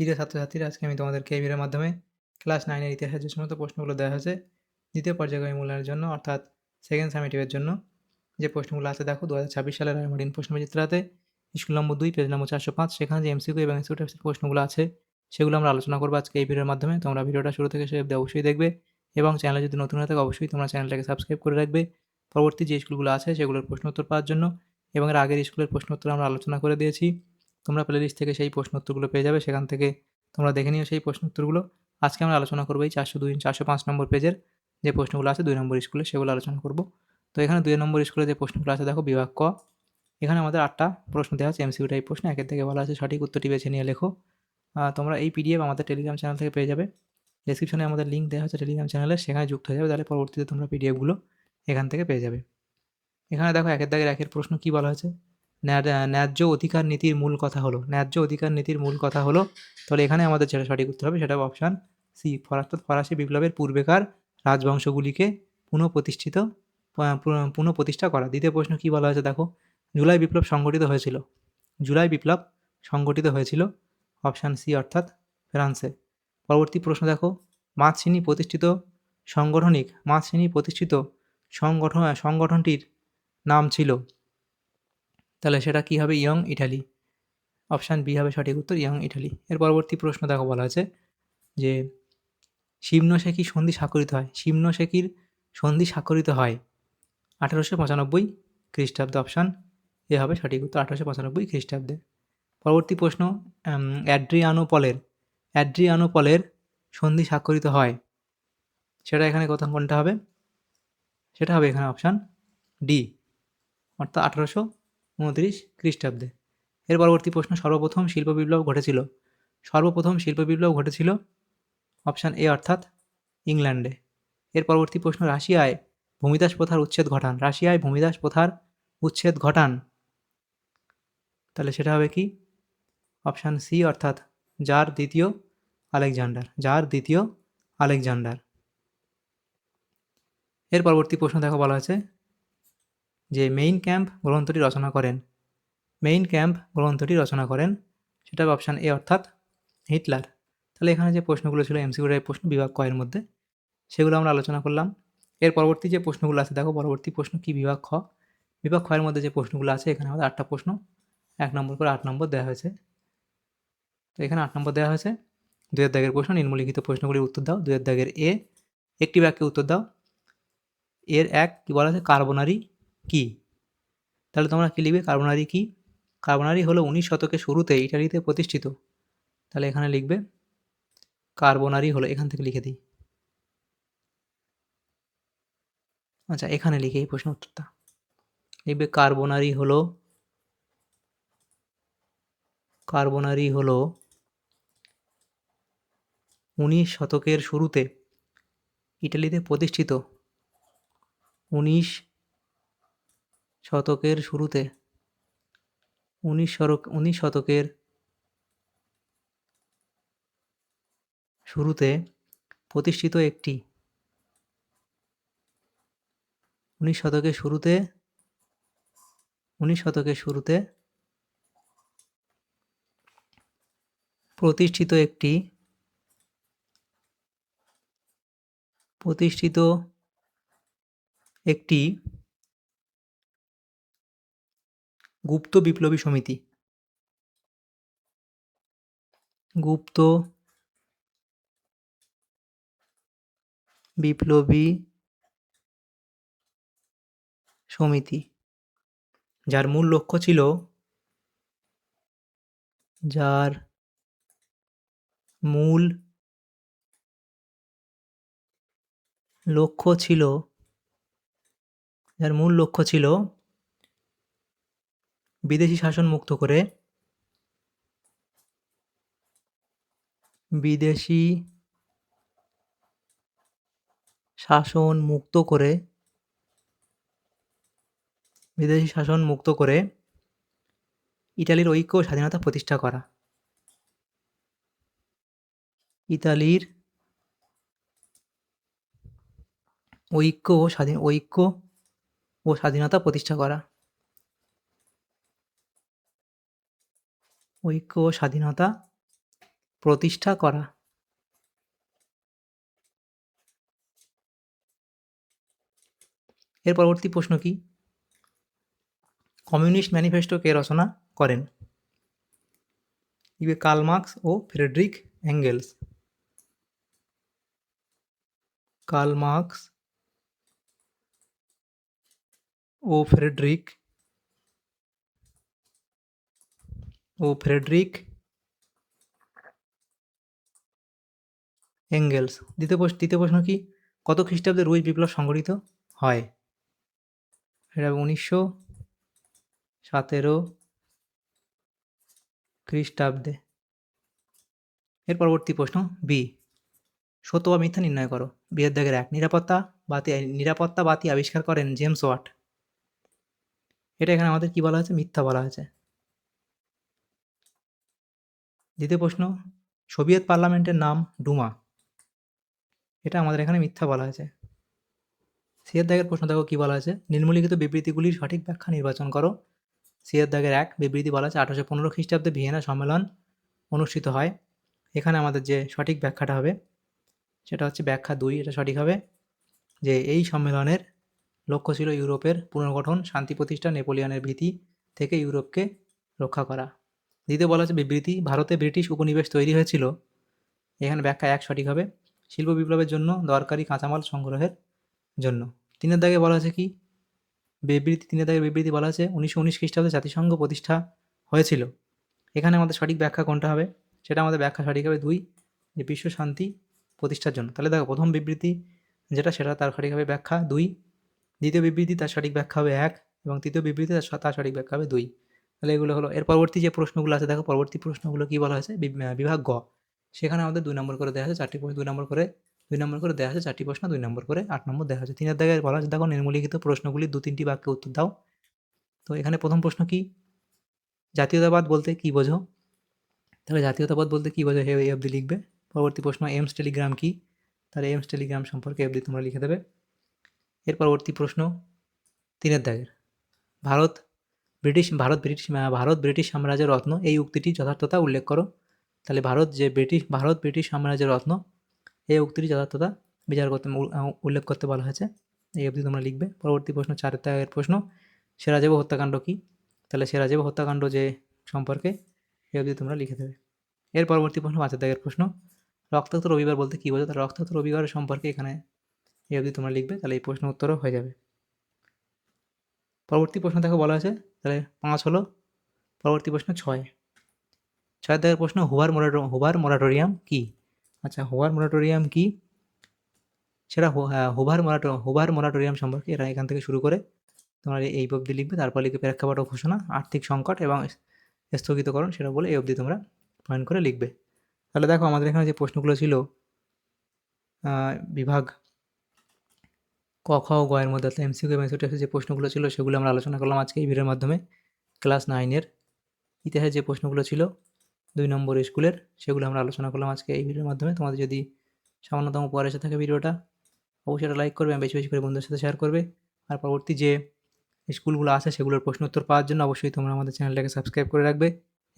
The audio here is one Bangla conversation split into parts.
প্রিয় ছাত্রছাত্রীরা, আজকে আমি তোমাদেরকে এই ভিডিওর মাধ্যমে ক্লাস 9 এর ইতিহাসের যে সমস্ত প্রশ্নগুলো দেওয়া হয়েছে দ্বিতীয় পর্যায়ক্রমিক মূল্যায়নের জন্য, অর্থাৎ সেকেন্ড সামেটিভের জন্য যে প্রশ্নগুলো আছে, দেখো 2026 সালের রায়মার্টিন প্রশ্নবিচিত্রাতে স্কুল নম্বর 2 পেজ নম্বর 405 সেখানে যে এমসিকিউ এবং এমসিকিউ টাইপসের প্রশ্নগুলো আছে সেগুলো আমরা আলোচনা করবো আজকে এই ভিডিওর মাধ্যমে। তোমরা ভিডিওটা শুরু থেকে শেষ অবধি অবশ্যই দেখবে এবং চ্যানেলে যদি নতুন হয়ে থাকে অবশ্যই তোমরা চ্যানেলটাকে সাবস্ক্রাইব করে রাখবে পরবর্তী যে স্কুলগুলো আছে সেগুলোর প্রশ্ন উত্তর পাওয়ার জন্য। এবং এর আগের স্কুলের প্রশ্ন উত্তর আমরা আলোচনা করে দিয়েছি, তোমরা প্লেলিস্ট থেকে সেই প্রশ্ন উত্তরগুলো পেয়ে যাবে, সেখান থেকে তোমরা দেখে নিও সেই প্রশ্ন উত্তরগুলো। আজকে আমরা আলোচনা করবো এই 402 405 নম্বর পেজের যে প্রশ্নগুলো আছে 2 নম্বর স্কুলে, সেগুলো আলোচনা করব। তো এখানে 2 নম্বর স্কুলে যে প্রশ্নগুলো আছে, দেখো বিভাগ ক, এখানে আমাদের 8টা প্রশ্ন দেওয়া আছে এমসিকিউ টাইপ প্রশ্ন। একের থেকে বলা আছে সঠিক উত্তরটি বেছে নিয়ে লেখো। তোমরা এই পিডিএফ আমাদের টেলিগ্রাম চ্যানেল থেকে পেয়ে যাবে। ডেসক্রিপশনে আমাদের লিঙ্ক দেওয়া হচ্ছে টেলিগ্রাম চ্যানেলে, সেখানে যুক্ত হয়ে যাবে, তাহলে পরবর্তীতে তোমরা পিডিএফগুলো এখান থেকে পেয়ে যাবে। এখানে দেখো একের দাগের একের প্রশ্ন কি বলা হয়েছে, ন্যায্য অধিকার নীতির মূল কথা হলো। ন্যায্য অধিকার নীতির মূল কথা হলো, তাহলে এখানে আমাদের যেটা সঠিক উত্তর হবে সেটা অপশান সি, অর্থাৎ ফরাসি বিপ্লবের পূর্বেকার রাজবংশগুলিকে পুনঃপ্রতিষ্ঠা করা। দ্বিতীয় প্রশ্ন কি বলা হয়েছে, দেখো জুলাই বিপ্লব সংগঠিত হয়েছিল। জুলাই বিপ্লব সংগঠিত হয়েছিল অপশান সি, অর্থাৎ ফ্রান্সে। পরবর্তী প্রশ্ন দেখো, মাতশ্রেণী প্রতিষ্ঠিত সংগঠনটির নাম ছিল, তাহলে সেটা কি হবে, ইয়ং ইটালি। অপশান বি হবে সঠিক উত্তর, ইয়ং ইটালি। এর পরবর্তী প্রশ্ন দেখো বলা আছে যে শিমনো-সেকি সন্ধি স্বাক্ষরিত হয়। শিমনো-সেকির সন্ধি স্বাক্ষরিত হয় 1895 খ্রিস্টাব্দে। অপশান এ হবে সঠিক উত্তর, 1895 খ্রিস্টাব্দে। পরবর্তী প্রশ্ন, অ্যাড্রিয়ানোপলের সন্ধি স্বাক্ষরিত হয়, সেটা এখানে কোনটা হবে, সেটা হবে এখানে অপশান ডি, অর্থাৎ 1829 খ্রিস্টাব্দে। এর পরবর্তী প্রশ্ন, সর্বপ্রথম শিল্প বিপ্লব ঘটেছিল অপশান এ, অর্থাৎ ইংল্যান্ডে। এর পরবর্তী প্রশ্ন, রাশিয়ায় ভূমিদাস প্রথার উচ্ছেদ ঘটান, তাহলে সেটা হবে কি, অপশান সি, অর্থাৎ জার দ্বিতীয় আলেকজান্ডার। এর পরবর্তী প্রশ্ন দেখো বলা আছে যে মেইন ক্যাম্প গ্রন্থটি রচনা করেন, সেটা হবে অপশান এ, অর্থাৎ হিটলার। তাহলে এখানে যে প্রশ্নগুলো ছিল এমসিকিউ টাইপ প্রশ্ন বিভাগ ক এর মধ্যে, সেগুলো আমরা আলোচনা করলাম। এর পরবর্তী যে প্রশ্নগুলো আছে, দেখো পরবর্তী প্রশ্ন কি, বিভাগ খ এর মধ্যে যে প্রশ্নগুলো আছে, এখানে আমাদের 8টা প্রশ্ন 1 নম্বর করে 8 নম্বর দেওয়া হয়েছে। তো এখানে 8 নম্বর দেওয়া হয়েছে, 2 দাগের প্রশ্ন, নিম্নলিখিত প্রশ্নগুলির উত্তর দাও। 2 দাগের এ, একটি বাক্যে উত্তর দাও। এর 1 কি বলা আছে, কার্বোনারি কি, তাহলে তোমরা কি লিখবে, কার্বোনারি কি, কার্বোনারি হলো 19 শতকের শুরুতে ইটালিতে প্রতিষ্ঠিত, তাহলে এখানে লিখবে কার্বোনারি হলো, এখান থেকে লিখে দিই, আচ্ছা এখানে লিখে এই প্রশ্ন উত্তরটা লিখবে, কার্বোনারি হলো 19 শতকের শুরুতে ইটালিতে প্রতিষ্ঠিত, 19 শতকের শুরুতে 19 শতকের শুরুতে প্রতিষ্ঠিত একটি 19 শতকের শুরুতে প্রতিষ্ঠিত একটি গুপ্ত বিপ্লবী সমিতি, যার মূল লক্ষ্য ছিল বিদেশি শাসন মুক্ত করে ইটালির ঐক্য ও স্বাধীনতা প্রতিষ্ঠা করা। ইতালির ঐক্য ও স্বাধীনতা প্রতিষ্ঠা করা। প্রতিষ্ঠা করা। এর পরবর্তী প্রশ্ন কি? কমিউনিস্ট ম্যানিফেস্টো কে রচনা করেন? কার্ল মার্কস ও ফ্রেডরিক এঙ্গেলস। কার্ল মার্কস ও ফ্রেডরিক এঙ্গেলস। তৃতীয় প্রশ্ন কি? কত খ্রিস্টাব্দে রুশ বিপ্লব সংঘটিত হয়? এটা 1917 খ্রিস্টাব্দে। এর পরবর্তী প্রশ্ন বি, সত্য বা মিথ্যা নির্ণয় করো। বি এর দাগের 1, নিরাপত্তা বাতি আবিষ্কার করেন জেমস ওয়াট। এটা এখানে আমাদের কি বলা হয়েছে? মিথ্যা বলা হয়েছে। দ্বিতীয় প্রশ্ন, সোভিয়েত পার্লামেন্টের নাম ডুমা। এটা আমাদের এখানে মিথ্যা বলা হয়েছে। সি এর দাগের প্রশ্ন দেখো কি বলা আছে? নিম্নলিখিত বিবৃতিগুলির সঠিক ব্যাখ্যা নির্বাচন করো। সি এর দাগের 1 বিবৃতি বলা আছে 1815 খ্রিস্টাব্দে ভিয়েনা সম্মেলন অনুষ্ঠিত হয়। এখানে আমাদের যে সঠিক ব্যাখ্যাটা হবে সেটা হচ্ছে ব্যাখ্যা 2, এটা সঠিক হবে যে এই সম্মেলনের লক্ষ্য ছিল ইউরোপের পুনর্গঠন, শান্তি প্রতিষ্ঠা, নেপোলিয়নের ভীতি থেকে ইউরোপকে রক্ষা করা। দ্বিতীয় বলা আছে বিবৃতি, ভারতে ব্রিটিশ উপনিবেশ তৈরি হয়েছিল। এখানে ব্যাখ্যা 1 সঠিক হবে, শিল্প বিপ্লবের জন্য দরকারি কাঁচামাল সংগ্রহের জন্য। 3 এর দাগে বলা আছে কি? বিবৃতি 3 এর দাগে বিবৃতি বলা আছে 1919 খ্রিস্টাব্দে জাতিসংঘ প্রতিষ্ঠা হয়েছিল। এখানে আমাদের সঠিক ব্যাখ্যা কোনটা হবে? সেটা আমাদের ব্যাখ্যা সঠিক হবে 2, যে বিশ্ব শান্তি প্রতিষ্ঠার জন্য। তাহলে দেখো প্রথম বিবৃতি যেটা সেটা তার সঠিক হবে ব্যাখ্যা 2, দ্বিতীয় বিবৃতি তার সঠিক ব্যাখ্যা হবে 1 এবং তৃতীয় বিবৃতি তার সঠিক ব্যাখ্যা হবে 2। তাহলে এগুলো হলো। এর পরবর্তী যে প্রশ্নগুলো আছে দেখো পরবর্তী প্রশ্নগুলো কি বলা হয়েছে? বিভাগ গ, সেখানে আমাদের 2 নম্বর করে দেওয়া আছে 4টি প্রশ্ন, 2 নম্বর করে দেওয়া আছে 4টি প্রশ্ন, 2 নম্বর করে 8 নম্বর দেওয়া আছে। 3 এর দাগে বলা আছে দেখো নিম্নলিখিত প্রশ্নগুলির 2-3টি বাক্যে উত্তর দাও। তো এখানে প্রথম প্রশ্ন কি? জাতীয়তাবাদ বলতে কি বোঝো? তাহলে জাতীয়তাবাদ বলতে কি বোঝো এই অবধি লিখবে। পরবর্তী প্রশ্ন, এমস টেলিগ্রাম কি? তাহলে এমস টেলিগ্রাম সম্পর্কে অবধি তোমরা লিখে দেবে। এর পরবর্তী প্রশ্ন 3 এর দাগের, ভারত ব্রিটিশ সাম্রাজ্যের রত্ন, এই উক্তিটির যথার্থতা উল্লেখ করো। তাহলে ভারত ব্রিটিশ সাম্রাজ্যের রত্ন, এই উক্তিটির যথার্থতা উল্লেখ করতে বলা হয়েছে। এই অবধি তোমরা লিখবে। পরবর্তী প্রশ্ন 4 এর দাগের প্রশ্ন, সেরাজেবো হত্যাকাণ্ড কি? তাহলে সেরাজেবো হত্যাকাণ্ড যে সম্পর্কে এই অবধি তোমরা লিখে দেবে। এর পরবর্তী প্রশ্ন 5 এর দাগের প্রশ্ন, রক্তাক্ত রবিবার বলতে কী বোঝো? তাহলে রক্তাক্ত রবিবার সম্পর্কে এখানে এই অবধি তোমরা লিখবে। তাহলে এই প্রশ্ন উত্তরও হয়ে যাবে। পরবর্তী প্রশ্ন দেখো বলা আছে, তাহলে 5 হলো। পরবর্তী প্রশ্ন 6 দাগের প্রশ্ন, হুভার মোরাটোরিয়াম কি? আচ্ছা, হুভার মোরাটোরিয়াম কি? সেটা হুভার মোরাটোরিয়াম সম্পর্কে এরা এখান থেকে শুরু করে তোমরা এই অবধি লিখবে। তারপর লিখবে প্রেক্ষাপট ও ঘোষণা, আর্থিক সংকট এবং স্থগিতকরণ, সেটা বলে এই অবধি তোমরা পয়েন্ট করে লিখবে। তাহলে দেখো আমাদের এখানে যে প্রশ্নগুলো ছিল বিভাগ ক, খ ও গ এর মধ্যে অর্থাৎ এমসিকিউ এবং এসিকিউ যে প্রশ্নগুলো ছিল সেগুলো আমরা আলোচনা করলাম আজকে এই ভিডিওর মাধ্যমে। ক্লাস 9-এর ইতিহাসের যে প্রশ্নগুলো ছিল 2 নম্বর স্কুলের, সেগুলো আমরা আলোচনা করলাম আজকে এই ভিডিওর মাধ্যমে। তোমাদের যদি সামান্যতম উপকার এসে থাকে ভিডিওটা, অবশ্যই এটা লাইক করবে এবং বেশি বেশি করে বন্ধুদের সাথে শেয়ার করবে। আর পরবর্তী যে স্কুলগুলো আছে সেগুলোর প্রশ্ন উত্তর পাওয়ার জন্য অবশ্যই তোমরা আমাদের চ্যানেলটাকে সাবস্ক্রাইব করে রাখবে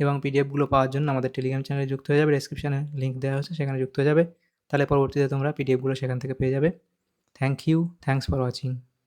এবং পিডিএফগুলো পাওয়ার জন্য আমাদের টেলিগ্রাম চ্যানেলে যুক্ত হয়ে যাবে। ডেসক্রিপশানে লিঙ্ক দেওয়া হয়েছে, সেখানে যুক্ত হয়ে যাবে। তাহলে পরবর্তীতে তোমরা পিডিএফগুলো সেখান থেকে পেয়ে যাবে। Thank you, thanks for watching.